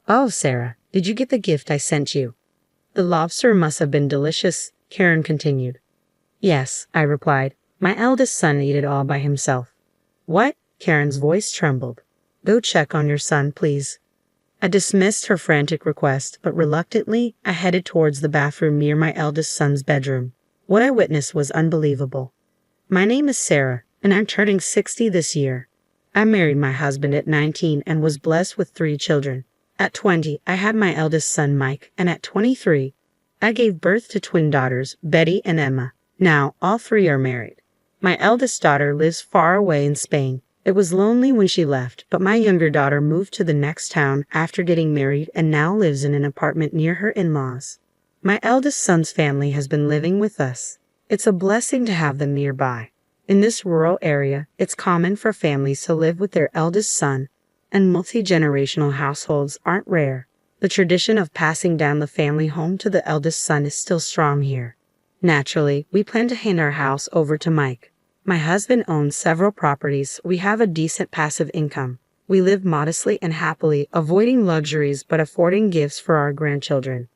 Oh, Sarah, did you get the gift I sent you? The lobster must have been delicious, Karen continued. Yes, I replied. My eldest son ate it all by himself. What? Karen's voice trembled. Go check on your son, please. I dismissed her frantic request, but reluctantly, I headed towards the bathroom near my eldest son's bedroom. What I witnessed was unbelievable. My name is Sarah, and I'm turning 60 this year. I married my husband at 19 and was blessed with 3 children. At 20, I had my eldest son, Mike, and at 23, I gave birth to twin daughters, Betty and Emma. Now, all 3 are married. My eldest daughter lives far away in Spain. It was lonely when she left, but my younger daughter moved to the next town after getting married and now lives in an apartment near her in-laws. My eldest son's family has been living with us. It's a blessing to have them nearby. In this rural area, it's common for families to live with their eldest son, and multi-generational households aren't rare. The tradition of passing down the family home to the eldest son is still strong here. Naturally, we plan to hand our house over to Mike. My husband owns several properties. We have a decent passive income. We live modestly and happily, avoiding luxuries but affording gifts for our grandchildren.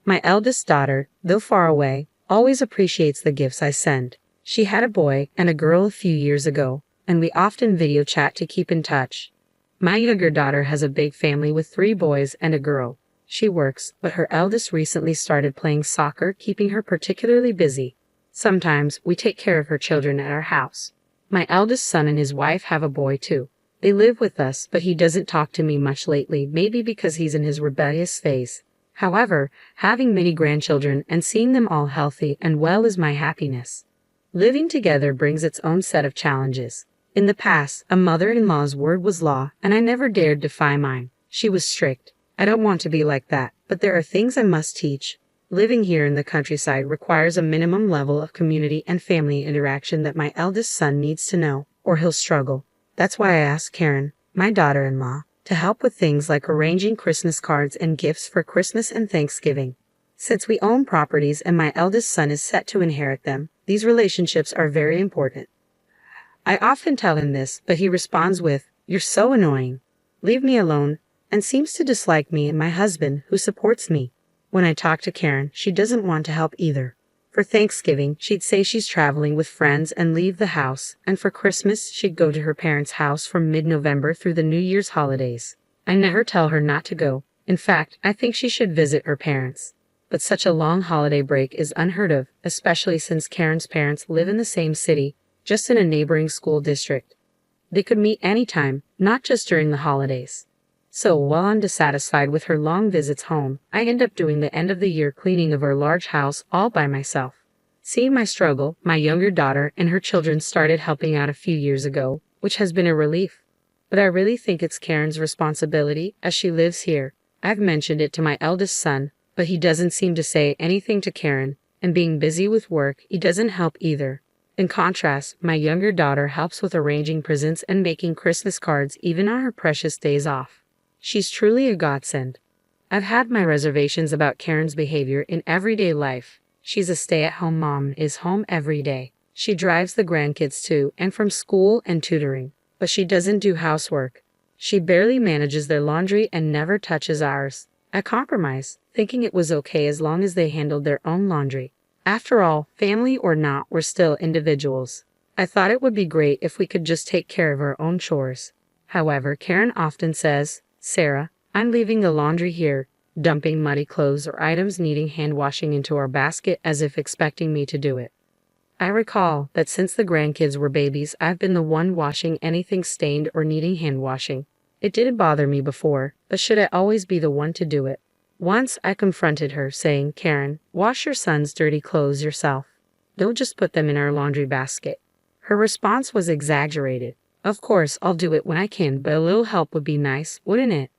My eldest daughter, though far away, always appreciates the gifts I send. She had a boy and a girl a few years ago, and we often video chat to keep in touch. My younger daughter has a big family with 3 boys and a girl. She works, but her eldest recently started playing soccer, keeping her particularly busy. Sometimes we take care of her children at our house. My eldest son and his wife have a boy too. They live with us, but he doesn't talk to me much lately, maybe because he's in his rebellious phase. However, having many grandchildren and seeing them all healthy and well is my happiness. Living together brings its own set of challenges. In the past, a mother-in-law's word was law, and I never dared defy mine. She was strict. I don't want to be like that, but there are things I must teach. Living here in the countryside requires a minimum level of community and family interaction that my eldest son needs to know, or he'll struggle. That's why I asked Karen, my daughter-in-law, to help with things like arranging Christmas cards and gifts for Christmas and Thanksgiving. Since we own properties and my eldest son is set to inherit them, these relationships are very important. I often tell him this, but he responds with, "You're so annoying. Leave me alone," and seems to dislike me and my husband, who supports me. When I talk to Karen, she doesn't want to help either. For Thanksgiving, she'd say she's traveling with friends and leave the house, and for Christmas, she'd go to her parents' house from mid-November through the New Year's holidays. I never tell her not to go. In fact, I think she should visit her parents. But such a long holiday break is unheard of, especially since Karen's parents live in the same city, just in a neighboring school district. They could meet anytime, not just during the holidays. So, while I'm dissatisfied with her long visits home, I end up doing the end-of-the-year cleaning of our large house all by myself. Seeing my struggle, my younger daughter and her children started helping out a few years ago, which has been a relief. But I really think it's Karen's responsibility, as she lives here. I've mentioned it to my eldest son, but he doesn't seem to say anything to Karen, and being busy with work, he doesn't help either. In contrast, my younger daughter helps with arranging presents and making Christmas cards even on her precious days off. She's truly a godsend. I've had my reservations about Karen's behavior in everyday life. She's a stay-at-home mom, is home every day. She drives the grandkids to and from school and tutoring, but she doesn't do housework. She barely manages their laundry and never touches ours. I compromised, thinking it was okay as long as they handled their own laundry. After all, family or not, we're still individuals. I thought it would be great if we could just take care of our own chores. However, Karen often says, "Sarah, I'm leaving the laundry here," dumping muddy clothes or items needing hand washing into our basket as if expecting me to do it. I recall that since the grandkids were babies, I've been the one washing anything stained or needing hand washing. It didn't bother me before, but should I always be the one to do it? Once I confronted her, saying, "Karen, wash your son's dirty clothes yourself. Don't just put them in our laundry basket." Her response was exaggerated. "Of course, I'll do it when I can, but a little help would be nice, wouldn't it?"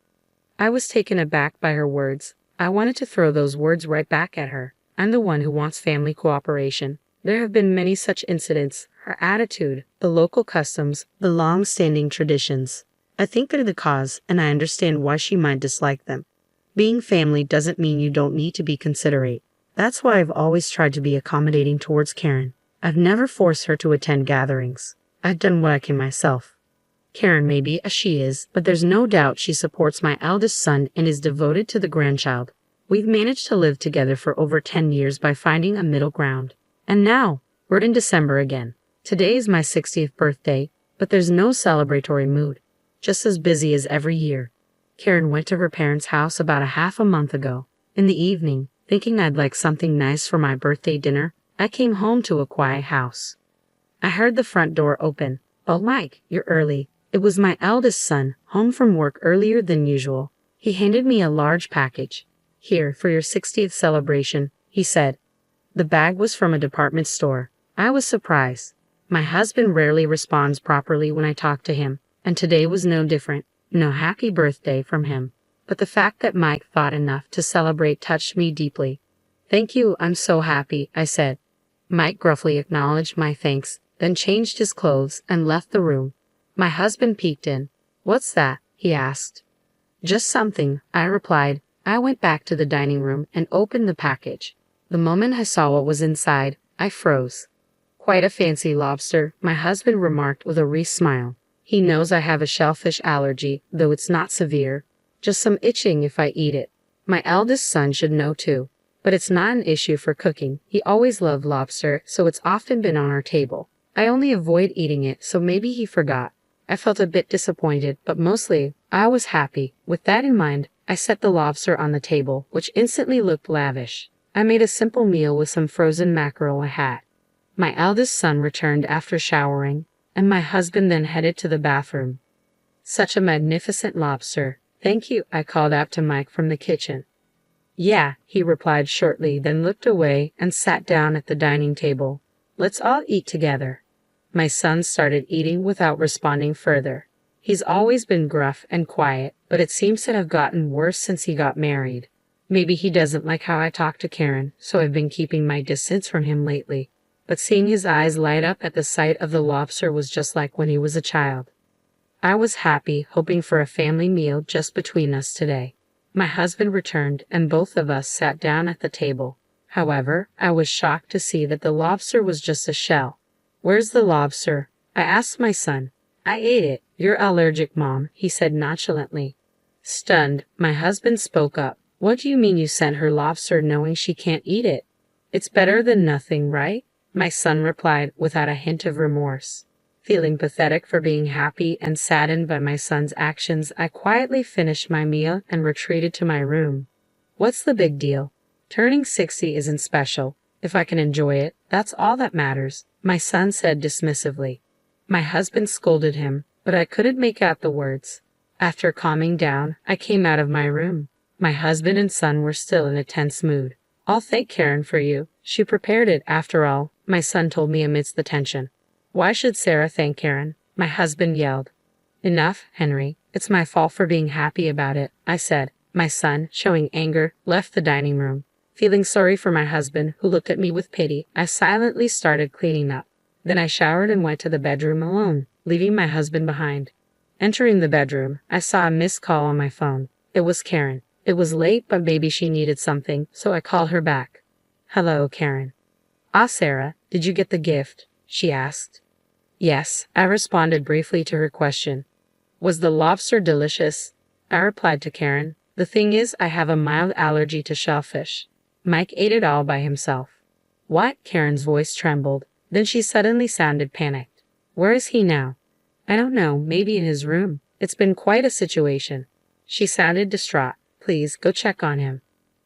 I was taken aback by her words. I wanted to throw those words right back at her. I'm the one who wants family cooperation. There have been many such incidents. Her attitude, the local customs, the long-standing traditions. I think they're the cause, and I understand why she might dislike them. Being family doesn't mean you don't need to be considerate. That's why I've always tried to be accommodating towards Karen. I've never forced her to attend gatherings. I've done what I can myself. Karen may be a she is, but there's no doubt she supports my eldest son and is devoted to the grandchild. We've managed to live together for over 10 years by finding a middle ground. And now, we're in December again. Today is my 60th birthday, but there's no celebratory mood. Just as busy as every year. Karen went to her parents' house about a half a month ago. In the evening, thinking I'd like something nice for my birthday dinner, I came home to a quiet house. I heard the front door open. "Oh, Mike, you're early." It was my eldest son, home from work earlier than usual. He handed me a large package. "Here, for your 60th celebration," he said. The bag was from a department store. I was surprised. My husband rarely responds properly when I talk to him, and today was no different. No happy birthday from him. But the fact that Mike thought enough to celebrate touched me deeply. "Thank you, I'm so happy," I said. Mike gruffly acknowledged my thanks, then changed his clothes and left the room. My husband peeked in. "What's that?" he asked. "Just something," I replied. I went back to the dining room and opened the package. The moment I saw what was inside, I froze. "Quite a fancy lobster," my husband remarked with a wry smile. He knows I have a shellfish allergy, though it's not severe. Just some itching if I eat it. My eldest son should know too. But it's not an issue for cooking. He always loved lobster, so it's often been on our table. I only avoid eating it, so maybe he forgot. I felt a bit disappointed, but mostly, I was happy. With that in mind, I set the lobster on the table, which instantly looked lavish. I made a simple meal with some frozen mackerel I had. My eldest son returned after showering, and my husband then headed to the bathroom. "Such a magnificent lobster. Thank you," I called out to Mike from the kitchen. "Yeah," he replied shortly, then looked away and sat down at the dining table. "Let's all eat together." My son started eating without responding further. He's always been gruff and quiet, but it seems to have gotten worse since he got married. Maybe he doesn't like how I talk to Karen, so I've been keeping my distance from him lately. But seeing his eyes light up at the sight of the lobster was just like when he was a child. I was happy, hoping for a family meal just between us today. My husband returned, and both of us sat down at the table. However, I was shocked to see that the lobster was just a shell. "Where's the lobster?" I asked my son. "I ate it. You're allergic, Mom," he said nonchalantly. Stunned, my husband spoke up. "What do you mean you sent her lobster knowing she can't eat it? It's better than nothing, right?" My son replied without a hint of remorse. Feeling pathetic for being happy and saddened by my son's actions, I quietly finished my meal and retreated to my room. What's the big deal? Turning 60 isn't special. If I can enjoy it, that's all that matters, my son said dismissively. My husband scolded him, but I couldn't make out the words. After calming down, I came out of my room. My husband and son were still in a tense mood. "I'll thank Karen for you. She prepared it, after all," my son told me amidst the tension. "Why should Sarah thank Karen?" my husband yelled. "Enough, Henry. It's my fault for being happy about it," I said. My son, showing anger, left the dining room. Feeling sorry for my husband, who looked at me with pity, I silently started cleaning up. Then I showered and went to the bedroom alone, leaving my husband behind. Entering the bedroom, I saw a missed call on my phone. It was Karen. It was late, but maybe she needed something, so I called her back. "Hello, Karen." "Ah, Sarah, did you get the gift?" she asked. "Yes," I responded briefly to her question. "Was the lobster delicious?" I replied to Karen. "The thing is, I have a mild allergy to shellfish." Mike ate it all by himself. "What?" Karen's voice trembled. Then she suddenly sounded panicked. "Where is he now?" "I don't know, maybe in his room. It's been quite a situation." She sounded distraught. "Please, go check on him."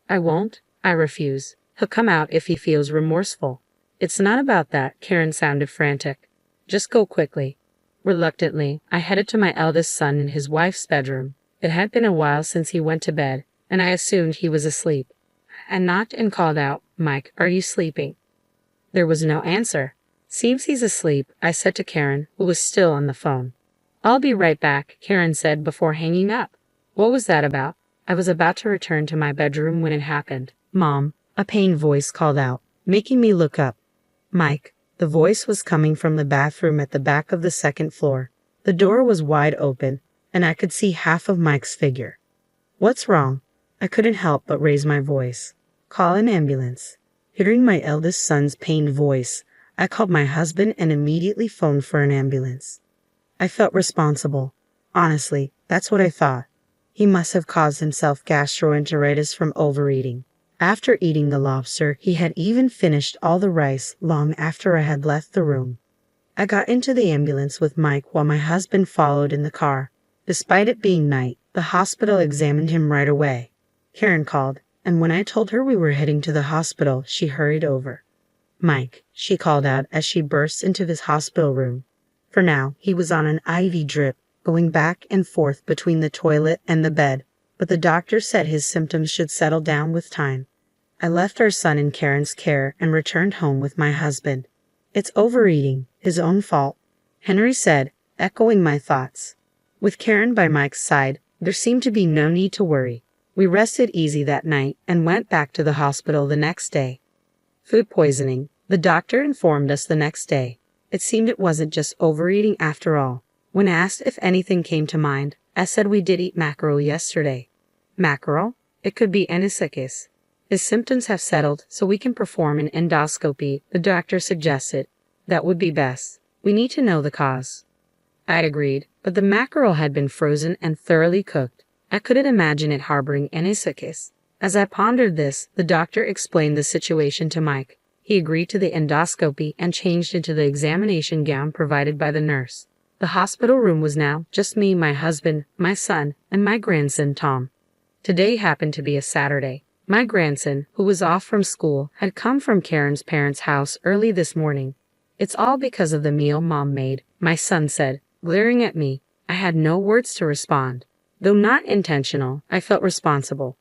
"I won't," I refused. "He'll come out if he feels remorseful." "It's not about that," Karen sounded frantic. "Just go quickly." Reluctantly, I headed to my eldest son in his wife's bedroom. It had been a while since he went to bed, and I assumed he was asleep. I knocked and called out, "Mike, are you sleeping?" There was no answer. "Seems he's asleep," I said to Karen, who was still on the phone. "I'll be right back," Karen said before hanging up. What was that about? I was about to return to my bedroom when it happened. "Mom," a pained voice called out, making me look up. "Mike." The voice was coming from the bathroom at the back of the second floor. The door was wide open, and I could see half of Mike's figure. "What's wrong?" I couldn't help but raise my voice. "Call an ambulance." Hearing my eldest son's pained voice, I called my husband and immediately phoned for an ambulance. I felt responsible. Honestly, that's what I thought. He must have caused himself gastroenteritis from overeating. After eating the lobster, he had even finished all the rice long after I had left the room. I got into the ambulance with Mike while my husband followed in the car. Despite it being night, the hospital examined him right away. Karen called, and when I told her we were heading to the hospital, she hurried over. Mike, she called out as she burst into his hospital room. For now, he was on an IV drip, going back and forth between the toilet and the bed, but the doctor said his symptoms should settle down with time. I left our son in Karen's care and returned home with my husband. It's overeating, his own fault, Henry said, echoing my thoughts. With Karen by Mike's side, there seemed to be no need to worry. We rested easy that night and went back to the hospital the next day. Food poisoning, the doctor informed us the next day. It seemed it wasn't just overeating after all. When asked if anything came to mind, I said we did eat mackerel yesterday. Mackerel? It could be anisakis. His symptoms have settled, so we can perform an endoscopy, the doctor suggested. That would be best. We need to know the cause. I agreed, but the mackerel had been frozen and thoroughly cooked. I couldn't imagine it harboring anisakis. As I pondered this, the doctor explained the situation to Mike. He agreed to the endoscopy and changed into the examination gown provided by the nurse. The hospital room was now just me, my husband, my son, and my grandson, Tom. Today happened to be a Saturday. My grandson, who was off from school, had come from Karen's parents' house early this morning. It's all because of the meal Mom made, my son said, glaring at me. I had no words to respond. Though not intentional, I felt responsible.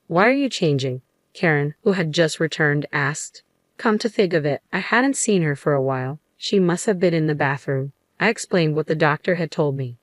Why are you changing? Karen, who had just returned, asked. Come to think of it, I hadn't seen her for a while. She must have been in the bathroom. I explained what the doctor had told me.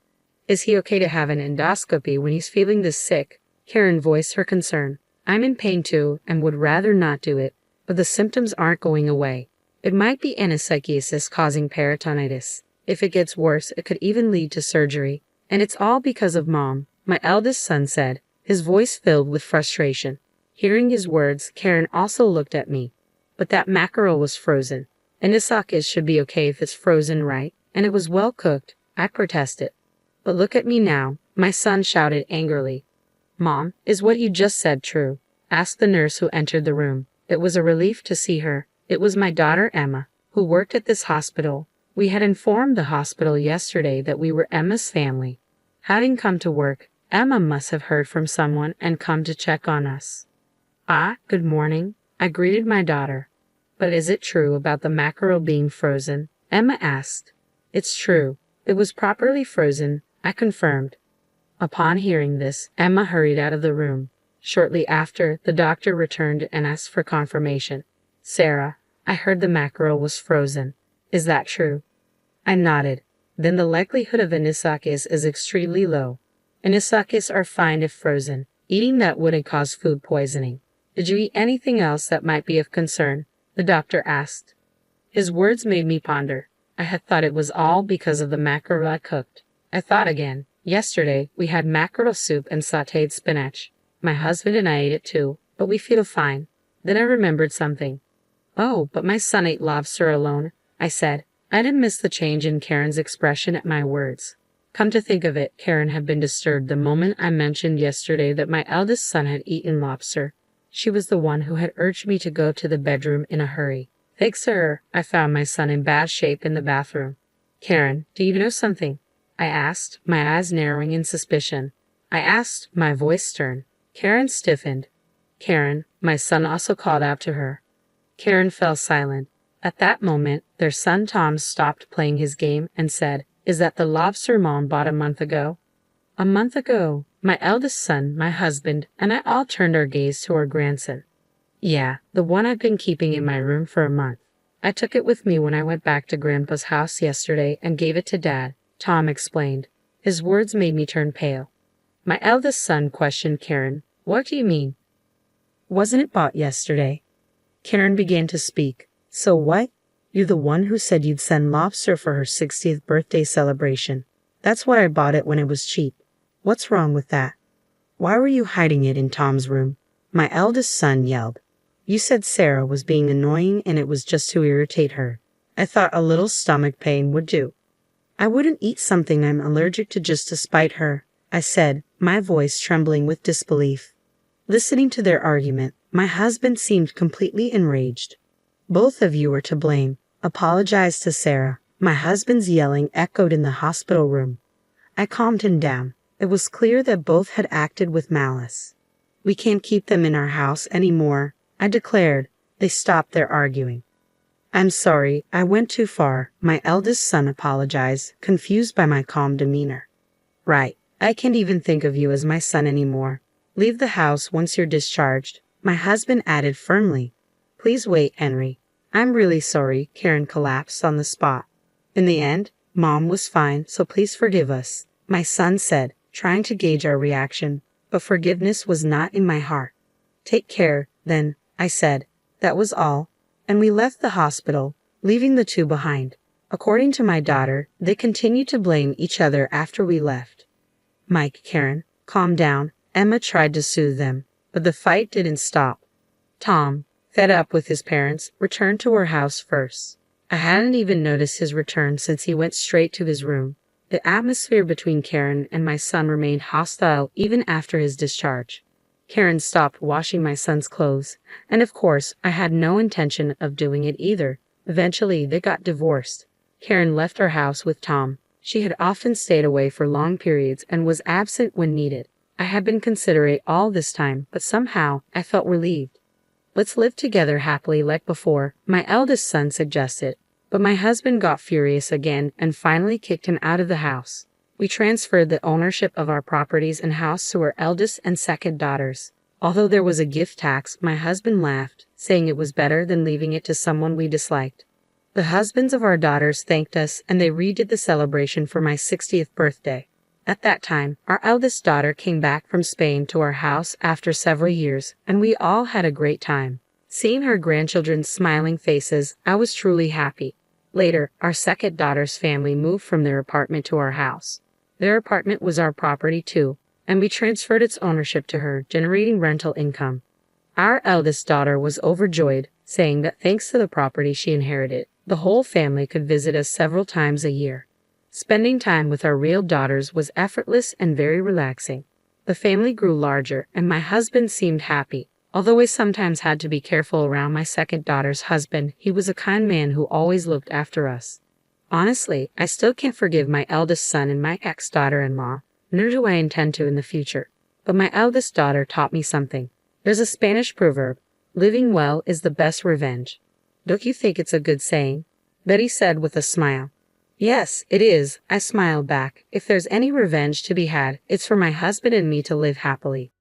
Is he okay to have an endoscopy when he's feeling this sick? Karen voiced her concern. I'm in pain too and would rather not do it, but the symptoms aren't going away. It might be anisakis causing peritonitis. If it gets worse, it could even lead to surgery. And it's all because of Mom, my eldest son said, his voice filled with frustration. Hearing his words, Karen also looked at me. But that mackerel was frozen. Anisakis should be okay if it's frozen right, and it was well cooked, I protested. But look at me now, my son shouted angrily. Mom, is what you just said true? Asked the nurse who entered the room. It was a relief to see her. It was my daughter Emma, who worked at this hospital. We had informed the hospital yesterday that we were Emma's family. Having come to work, Emma must have heard from someone and come to check on us. Good morning, I greeted my daughter. But is it true about the mackerel being frozen? Emma asked. It's true. It was properly frozen, I confirmed. Upon hearing this, Emma hurried out of the room. Shortly after, the doctor returned and asked for confirmation. Sarah, I heard the mackerel was frozen. Is that true? I nodded. Then the likelihood of anisakis is extremely low. Anisakis are fine if frozen. Eating that wouldn't cause food poisoning. Did you eat anything else that might be of concern? The doctor asked. His words made me ponder. I had thought it was all because of the mackerel I cooked. I thought again. Yesterday, we had mackerel soup and sautéed spinach. My husband and I ate it too, but we feel fine. Then I remembered something. Oh, but my son ate lobster alone, I said. I didn't miss the change in Karen's expression at my words. Come to think of it, Karen had been disturbed the moment I mentioned yesterday that my eldest son had eaten lobster. She was the one who had urged me to go to the bedroom in a hurry. Thanks to her, I found my son in bad shape in the bathroom. Karen, do you know something? I asked, my eyes narrowing in suspicion. I asked, my voice stern. Karen stiffened. Karen, my son also called out to her. Karen fell silent. At that moment, their son Tom stopped playing his game and said, Is that the lobster Mom bought a month ago? A month ago. My eldest son, my husband, and I all turned our gaze to our grandson. Yeah, the one I've been keeping in my room for a month. I took it with me when I went back to Grandpa's house yesterday and gave it to Dad. Tom explained. His words made me turn pale. My eldest son questioned Karen. What do you mean? Wasn't it bought yesterday? Karen began to speak. So what? You're the one who said you'd send lobster for her 60th birthday celebration. That's why I bought it when it was cheap. What's wrong with that? Why were you hiding it in Tom's room? My eldest son yelled. You said Sarah was being annoying and it was just to irritate her. I thought a little stomach pain would do. I wouldn't eat something I'm allergic to just to spite her, I said, my voice trembling with disbelief. Listening to their argument, my husband seemed completely enraged. Both of you were to blame, apologized to Sarah. My husband's yelling echoed in the hospital room. I calmed him down. It was clear that both had acted with malice. We can't keep them in our house anymore, I declared. They stopped their arguing. I'm sorry, I went too far, my eldest son apologized, confused by my calm demeanor. Right, I can't even think of you as my son anymore. Leave the house once you're discharged, my husband added firmly. Please wait, Henry. I'm really sorry, Karen collapsed on the spot. In the end, Mom was fine, so please forgive us, my son said, trying to gauge our reaction, but forgiveness was not in my heart. Take care, then, I said. That was all, and we left the hospital, leaving the two behind. According to my daughter, they continued to blame each other after we left. Mike, Karen, calm down, Emma tried to soothe them, but the fight didn't stop. Tom, fed up with his parents, returned to our house first. I hadn't even noticed his return since he went straight to his room. The atmosphere between Karen and my son remained hostile even after his discharge. Karen stopped washing my son's clothes, and of course, I had no intention of doing it either. Eventually, they got divorced. Karen left our house with Tom. She had often stayed away for long periods and was absent when needed. I had been considerate all this time, but somehow, I felt relieved. Let's live together happily like before, my eldest son suggested, but my husband got furious again and finally kicked him out of the house. We transferred the ownership of our properties and house to our eldest and second daughters. Although there was a gift tax, my husband laughed, saying it was better than leaving it to someone we disliked. The husbands of our daughters thanked us and they redid the celebration for my 60th birthday. At that time, our eldest daughter came back from Spain to our house after several years, and we all had a great time. Seeing her grandchildren's smiling faces, I was truly happy. Later, our second daughter's family moved from their apartment to our house. Their apartment was our property too, and we transferred its ownership to her, generating rental income. Our eldest daughter was overjoyed, saying that thanks to the property she inherited, the whole family could visit us several times a year. Spending time with our real daughters was effortless and very relaxing. The family grew larger, and my husband seemed happy. Although I sometimes had to be careful around my second daughter's husband, he was a kind man who always looked after us. Honestly, I still can't forgive my eldest son and my ex-daughter-in-law, nor do I intend to in the future. But my eldest daughter taught me something. There's a Spanish proverb, living well is the best revenge. Don't you think it's a good saying? Betty said with a smile. Yes, it is, I smiled back. If there's any revenge to be had, it's for my husband and me to live happily.